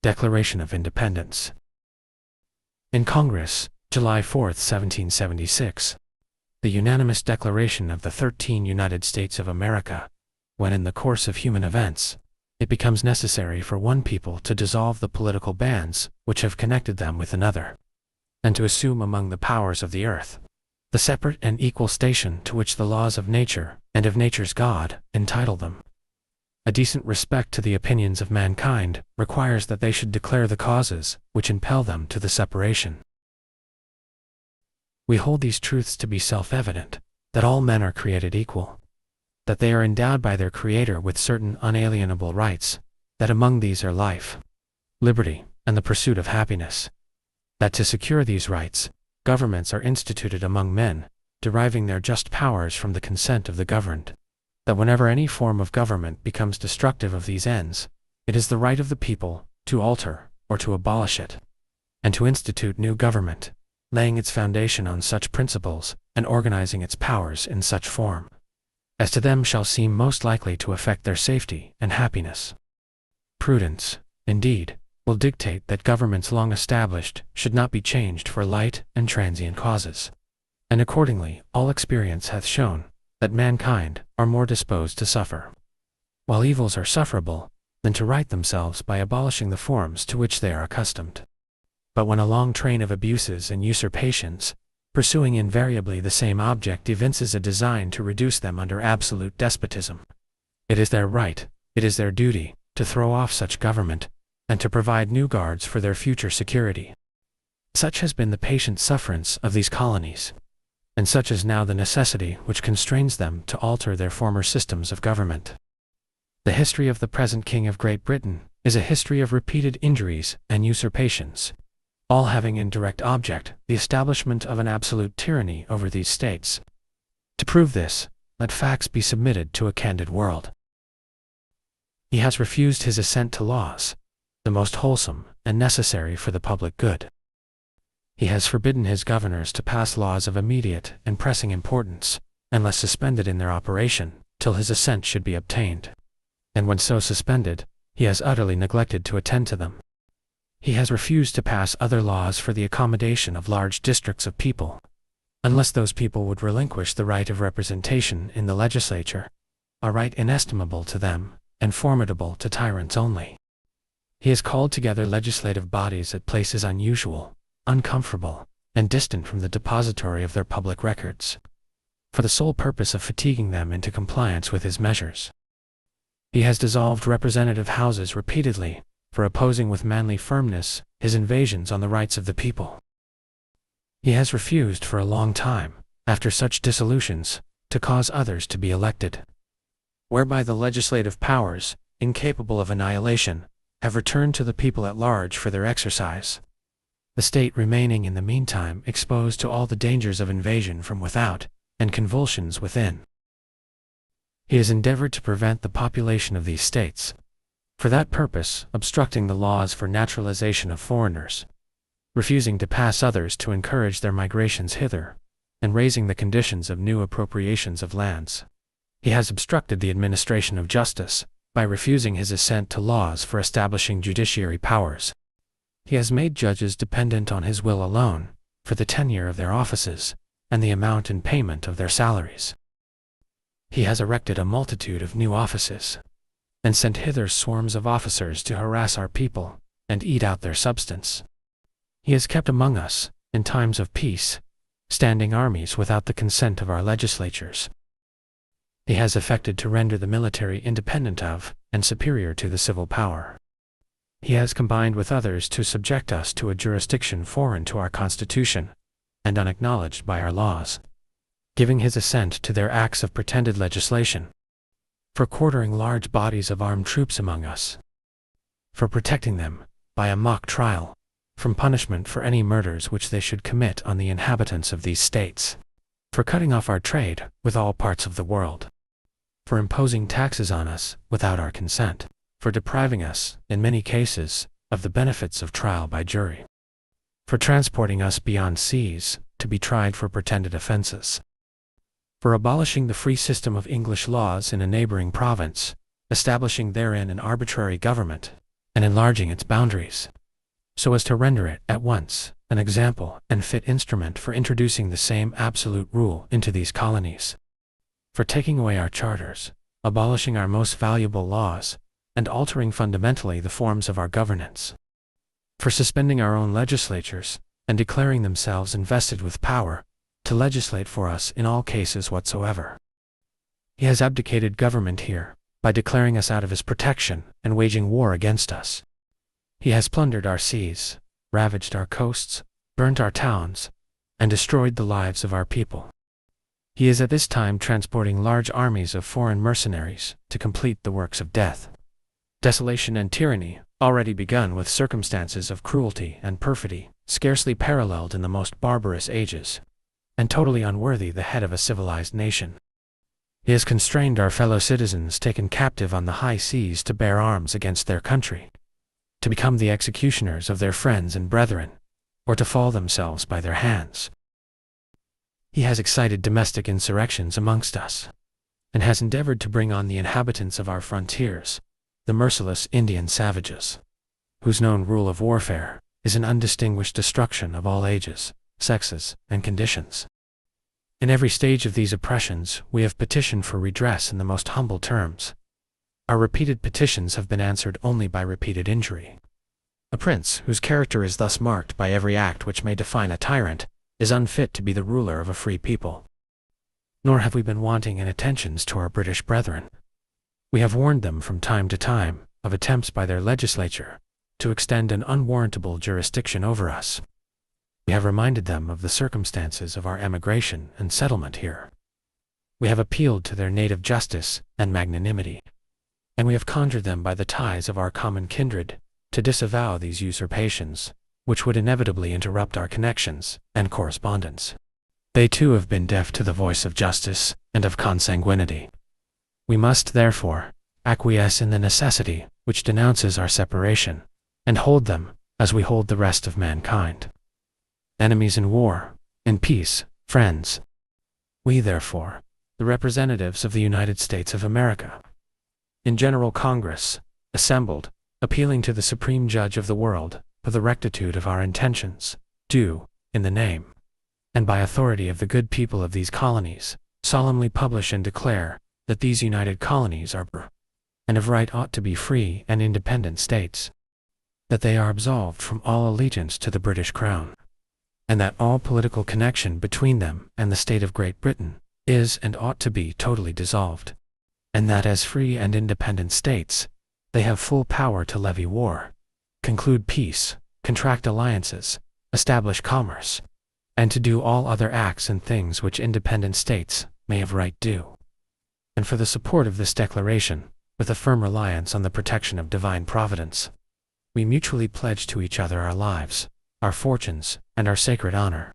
Declaration of Independence. In Congress, July 4, 1776, the unanimous declaration of the 13 United States of America, when in the course of human events, it becomes necessary for one people to dissolve the political bands which have connected them with another, and to assume among the powers of the earth the separate and equal station to which the laws of nature and of nature's God entitle them. A decent respect to the opinions of mankind requires that they should declare the causes which impel them to the separation. We hold these truths to be self-evident, that all men are created equal, that they are endowed by their Creator with certain unalienable rights, that among these are life, liberty, and the pursuit of happiness, that to secure these rights, governments are instituted among men, deriving their just powers from the consent of the governed, that whenever any form of government becomes destructive of these ends, it is the right of the people to alter or to abolish it, and to institute new government, laying its foundation on such principles and organizing its powers in such form as to them shall seem most likely to affect their safety and happiness. Prudence, indeed, will dictate that governments long established should not be changed for light and transient causes, and accordingly all experience hath shown that mankind are more disposed to suffer, while evils are sufferable, than to right themselves by abolishing the forms to which they are accustomed. But when a long train of abuses and usurpations, pursuing invariably the same object, evinces a design to reduce them under absolute despotism, it is their right, it is their duty, to throw off such government, and to provide new guards for their future security. Such has been the patient sufferance of these colonies, and such is now the necessity which constrains them to alter their former systems of government. The history of the present King of Great Britain is a history of repeated injuries and usurpations, all having in direct object the establishment of an absolute tyranny over these states. To prove this, let facts be submitted to a candid world. He has refused his assent to laws, the most wholesome and necessary for the public good. He has forbidden his governors to pass laws of immediate and pressing importance, unless suspended in their operation, till his assent should be obtained. And when so suspended, he has utterly neglected to attend to them. He has refused to pass other laws for the accommodation of large districts of people, unless those people would relinquish the right of representation in the legislature, a right inestimable to them, and formidable to tyrants only. He has called together legislative bodies at places unusual, uncomfortable, and distant from the depository of their public records, for the sole purpose of fatiguing them into compliance with his measures. He has dissolved representative houses repeatedly, for opposing with manly firmness his invasions on the rights of the people. He has refused for a long time, after such dissolutions, to cause others to be elected, whereby the legislative powers, incapable of annihilation, have returned to the people at large for their exercise, the state remaining in the meantime exposed to all the dangers of invasion from without and convulsions within. He has endeavored to prevent the population of these states, for that purpose obstructing the laws for naturalization of foreigners, refusing to pass others to encourage their migrations hither, and raising the conditions of new appropriations of lands. He has obstructed the administration of justice by refusing his assent to laws for establishing judiciary powers. He has made judges dependent on his will alone, for the tenure of their offices, and the amount and payment of their salaries. He has erected a multitude of new offices, and sent hither swarms of officers to harass our people, and eat out their substance. He has kept among us, in times of peace, standing armies without the consent of our legislatures. He has effected to render the military independent of, and superior to the civil power. He has combined with others to subject us to a jurisdiction foreign to our Constitution, and unacknowledged by our laws, giving his assent to their acts of pretended legislation, for quartering large bodies of armed troops among us, for protecting them, by a mock trial, from punishment for any murders which they should commit on the inhabitants of these states, for cutting off our trade with all parts of the world, for imposing taxes on us without our consent, for depriving us, in many cases, of the benefits of trial by jury, for transporting us beyond seas to be tried for pretended offenses, for abolishing the free system of English laws in a neighboring province, establishing therein an arbitrary government, and enlarging its boundaries, so as to render it at once an example and fit instrument for introducing the same absolute rule into these colonies, for taking away our charters, abolishing our most valuable laws, and altering fundamentally the forms of our governance, for suspending our own legislatures and declaring themselves invested with power to legislate for us in all cases whatsoever. He has abdicated government here by declaring us out of his protection and waging war against us. He has plundered our seas, ravaged our coasts, burnt our towns, and destroyed the lives of our people. He is at this time transporting large armies of foreign mercenaries to complete the works of death, desolation and tyranny, already begun with circumstances of cruelty and perfidy scarcely paralleled in the most barbarous ages, and totally unworthy the head of a civilized nation. He has constrained our fellow citizens taken captive on the high seas to bear arms against their country, to become the executioners of their friends and brethren, or to fall themselves by their hands. He has excited domestic insurrections amongst us, and has endeavored to bring on the inhabitants of our frontiers, the merciless Indian savages, whose known rule of warfare is an undistinguished destruction of all ages, sexes, and conditions. In every stage of these oppressions we have petitioned for redress in the most humble terms. Our repeated petitions have been answered only by repeated injury. A prince whose character is thus marked by every act which may define a tyrant is unfit to be the ruler of a free people. Nor have we been wanting in attentions to our British brethren. We have warned them from time to time of attempts by their legislature to extend an unwarrantable jurisdiction over us. We have reminded them of the circumstances of our emigration and settlement here. We have appealed to their native justice and magnanimity, and we have conjured them by the ties of our common kindred to disavow these usurpations, which would inevitably interrupt our connections and correspondence. They too have been deaf to the voice of justice and of consanguinity. We must, therefore, acquiesce in the necessity which denounces our separation, and hold them as we hold the rest of mankind. Enemies in war, in peace, friends. We, therefore, the representatives of the United States of America, in General Congress, assembled, appealing to the Supreme Judge of the world for the rectitude of our intentions, do, in the name and by authority of the good people of these colonies, solemnly publish and declare that these united colonies are and of right ought to be free and independent states, that they are absolved from all allegiance to the British Crown, and that all political connection between them and the state of Great Britain is and ought to be totally dissolved, and that as free and independent states, they have full power to levy war, conclude peace, contract alliances, establish commerce, and to do all other acts and things which independent states may of right do. And for the support of this declaration, with a firm reliance on the protection of divine providence, we mutually pledge to each other our lives, our fortunes, and our sacred honor.